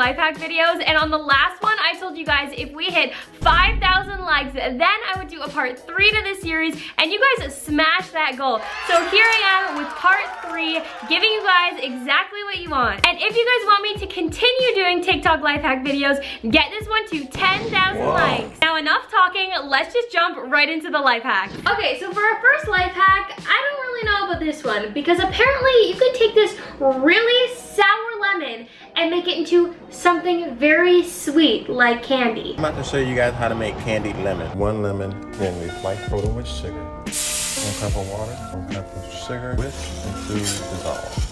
life hack videos, and on the last one, I told you guys if we hit 5,000 likes, then I would do a part 3 to this series, and you guys smashed that goal. So here I am with part 3, giving you guys exactly what you want. And if you guys want me to continue doing TikTok life hack videos, get this one to 10,000 likes. Now enough talking, let's just jump right into the life hack. Okay, so for our first life hack, I don't really know about this one because apparently you could take this really sour lemon and make it into something very sweet like candy. I'm about to show you guys how to make candied lemon. 1 lemon, then we light coat it with sugar. 1 cup of water, 1 cup of sugar, whisk until dissolve.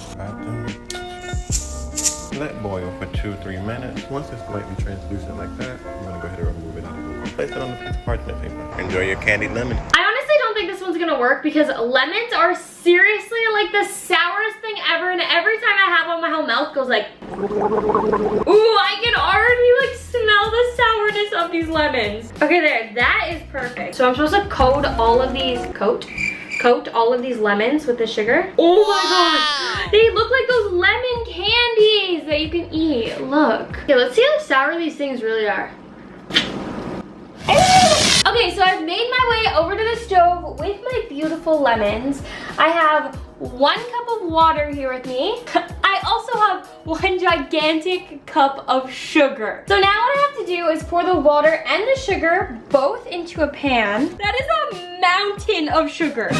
Let boil for 2-3 minutes. Once it's slightly translucent like that, you're gonna go ahead and remove it out of the bowl. Place it on the piece of parchment paper. Enjoy your candied lemon. I honestly don't think this one's gonna work because lemons are seriously like the sourest thing ever, and every time I have one, my whole mouth goes like, ooh, I can already like smell the sourness of these lemons. Okay, there, that is perfect. So I'm supposed to coat all of these, coat all of these lemons with the sugar. Oh my gosh, they look like those lemon candies that you can eat. Look. Okay, let's see how sour these things really are. Okay, so I've made my way over to the stove with my beautiful lemons. I have 1 cup of water here with me. I also have 1 gigantic cup of sugar. So now what I have to do is pour the water and the sugar both into a pan. That is a mountain of sugar.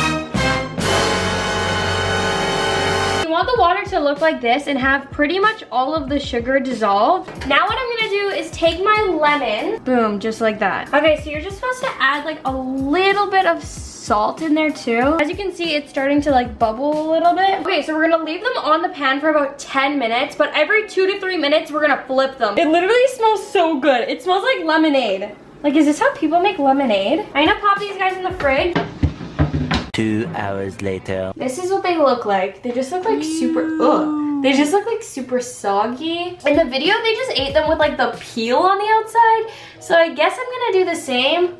You want the water to look like this and have pretty much all of the sugar dissolved. Now what I'm gonna do is take my lemon, boom, just like that. Okay, so you're just supposed to add like a little bit of salt in there too. As you can see, it's starting to like bubble a little bit. Okay, so we're gonna leave them on the pan for about 10 minutes, but every 2 to 3 minutes, we're gonna flip them. It literally smells so good. It smells like lemonade. Like, is this how people make lemonade? I'm gonna pop these guys in the fridge. 2 hours later. This is what they look like. They just look like super, ugh. They just look like super soggy. In the video, they just ate them with like the peel on the outside. So I guess I'm gonna do the same.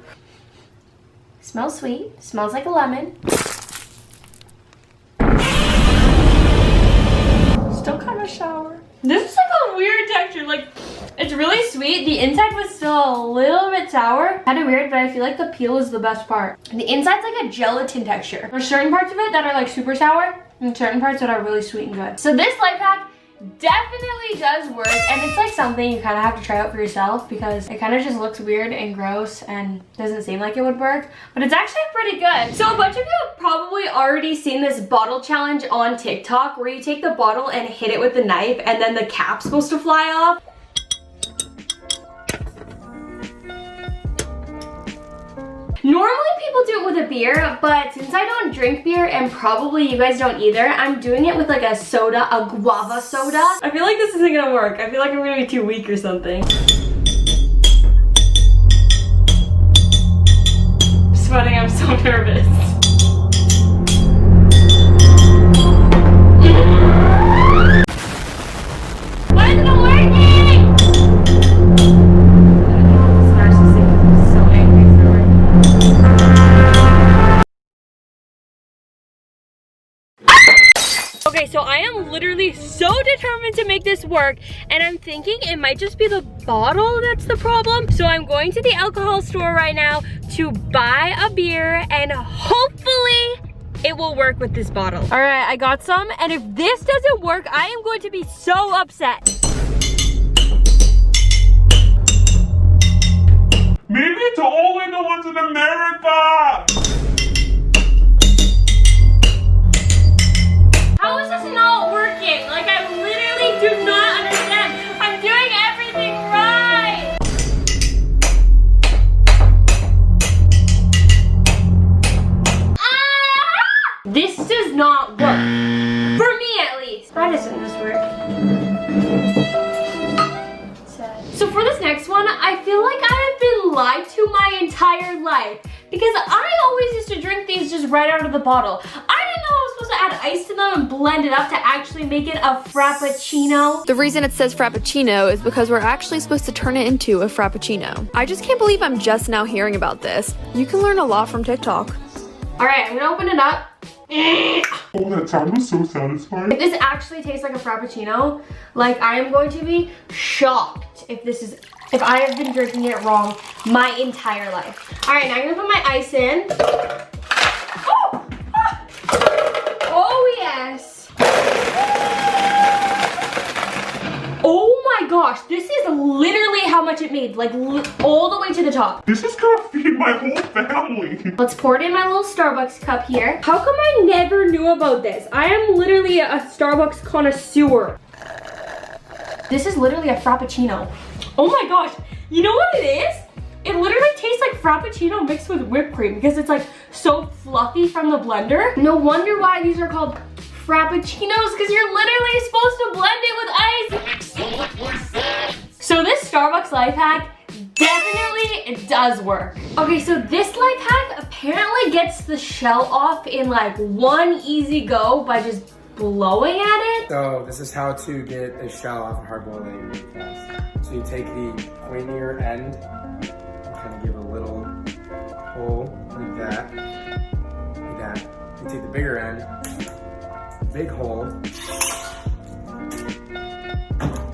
Smells sweet, smells like a lemon. Still kind of sour. This is like a weird texture, like it's really sweet. The inside was still a little bit sour. Kind of weird, but I feel like the peel is the best part. The inside's like a gelatin texture. There's certain parts of it that are like super sour and certain parts that are really sweet and good. So this life hack definitely does work, and it's like something you kind of have to try out for yourself because it kind of just looks weird and gross and doesn't seem like it would work, but it's actually pretty good. So a bunch of you have probably already seen this bottle challenge on TikTok where you take the bottle and hit it with the knife and then the cap's supposed to fly off. Normally people do it with a beer, but since I don't drink beer and probably you guys don't either, I'm doing it with like a soda, a guava soda. I feel like this isn't gonna work. I feel like I'm gonna be too weak or something. I'm sweating, I'm so nervous. Why is it not working? Okay, so I am literally so determined to make this work, and I'm thinking it might just be the bottle that's the problem. So I'm going to the alcohol store right now to buy a beer, and hopefully it will work with this bottle. All right, I got some, and if this doesn't work, I am going to be so upset. Maybe it's only the ones in America! How is this not working? Like, I literally do not understand. I'm doing everything right. Ah! This does not work. For me, at least. Why doesn't this work? Sad. So for this next one, I feel like I have been lied to my entire life because I always used to drink these just right out of the bottle. I didn't know I was supposed to add ice to them and blend it up to actually make it a frappuccino. The reason it says frappuccino is because we're actually supposed to turn it into a frappuccino. I just can't believe I'm just now hearing about this. You can learn a lot from TikTok. All right, I'm gonna open it up Oh, that sound was so satisfying. If this actually tastes like a Frappuccino, like I am going to be shocked if I have been drinking it wrong my entire life. All right, now I'm gonna put my ice in. Oh, oh yes. Oh my gosh, this is literally how much it made, like all the way to the top. This is gonna feed my whole family. Let's pour it in my little Starbucks cup here. How come I never knew about this? I am literally a Starbucks connoisseur. This is literally a Frappuccino. Oh my gosh, you know what it is? It literally tastes like Frappuccino mixed with whipped cream because it's like so fluffy from the blender. No wonder why these are called Frappuccinos, because you're literally supposed to blend it with ice. So this Starbucks life hack definitely it does work. Okay, so this life hack apparently gets the shell off in like one easy go by just blowing at it. So this is how to get a shell off a hard-boiled egg really fast. So you take the pointier end and kind of give a little hole like that. Like that. You take the bigger end, big hole.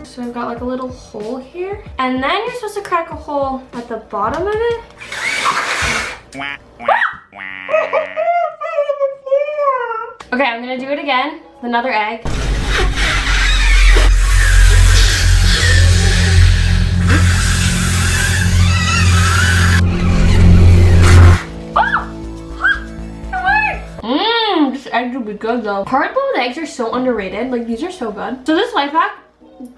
So I've got like a little hole here. And then you're supposed to crack a hole at the bottom of it. Okay, I'm gonna do it again with another egg. This egg will be good though. Hard-boiled eggs are so underrated. Like these are so good. So this life hack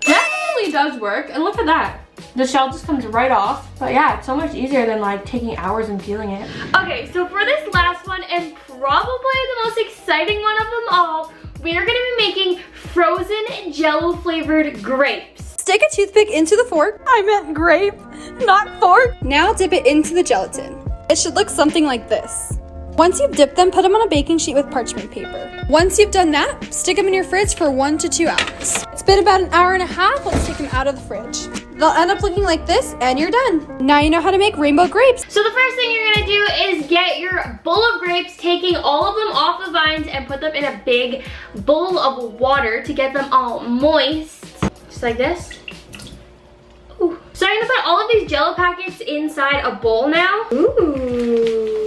definitely does work. And look at that. The shell just comes right off. But yeah, it's so much easier than like taking hours and peeling it. Okay, so for this last one and probably the most exciting one of them all, we are gonna be making frozen Jell-O flavored grapes. Stick a toothpick into the fork. I meant grape, not fork. Now dip it into the gelatin. It should look something like this. Once you've dipped them, put them on a baking sheet with parchment paper. Once you've done that, stick them in your fridge for 1 to 2 hours. It's been about an hour and a half. Let's take them out of the fridge. They'll end up looking like this and you're done. Now you know how to make rainbow grapes. So the first thing you're gonna do is get your bowl of grapes, taking all of them off the vines and put them in a big bowl of water to get them all moist. Just like this. Ooh. So I'm gonna put all of these Jell-O packets inside a bowl now. Ooh.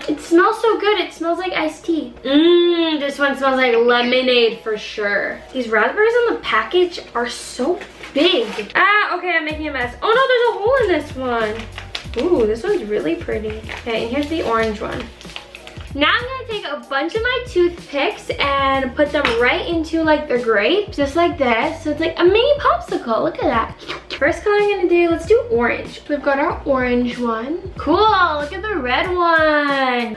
It smells so good. It smells like iced tea. This one smells like lemonade for sure. These raspberries on the package are so big. Ah, okay, I'm making a mess. Oh no, there's a hole in this one. Ooh, this one's really pretty. Okay, and here's the orange one. Now I'm gonna take a bunch of my toothpicks and put them right into like the grapes, just like this. So it's like a mini popsicle, look at that. First color I'm gonna do, let's do orange. We've got our orange one. Cool, look at the red one.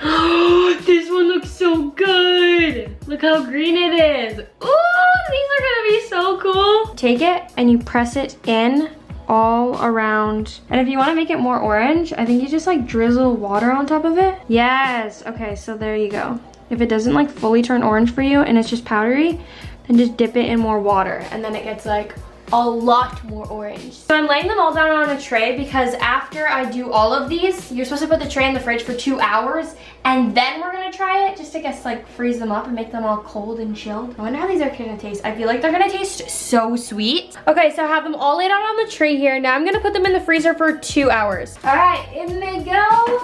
This one looks so good. Look how green it is. Ooh, these are gonna be so cool. Take it and you press it in all around. And if you want to make it more orange, I think you just like drizzle water on top of it. Yes, okay, so there you go. If it doesn't like fully turn orange for you and it's just powdery, then just dip it in more water and then it gets like a lot more orange. So I'm laying them all down on a tray because after I do all of these, you're supposed to put the tray in the fridge for 2 hours and then we're gonna try it just to guess like freeze them up and make them all cold and chilled. I wonder how these are gonna taste. I feel like they're gonna taste so sweet. Okay, so I have them all laid out on the tray here. Now I'm gonna put them in the freezer for 2 hours. All right, in they go.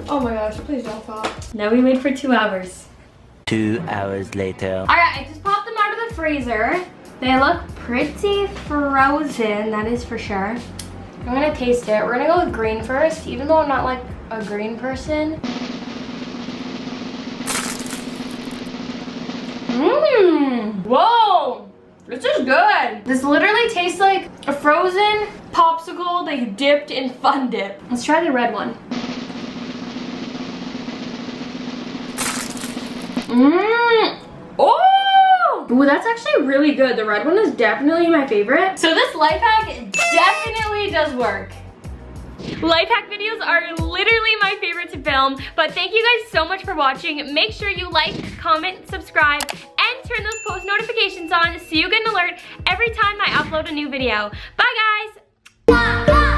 Oh my gosh, please don't fall. Now we wait for 2 hours. 2 hours later. All right, I just popped them out of the freezer. They look pretty frozen, that is for sure. I'm gonna taste it. We're gonna go with green first, even though I'm not like a green person. Whoa, this is good. This literally tastes like a frozen popsicle that you dipped in Fun Dip. Let's try the red one. Oh! Ooh, that's actually really good. The red one is definitely my favorite. So this life hack definitely does work. Life hack videos are literally my favorite to film, but thank you guys so much for watching. Make sure you like, comment, subscribe, and turn those post notifications on so you get an alert every time I upload a new video. Bye guys!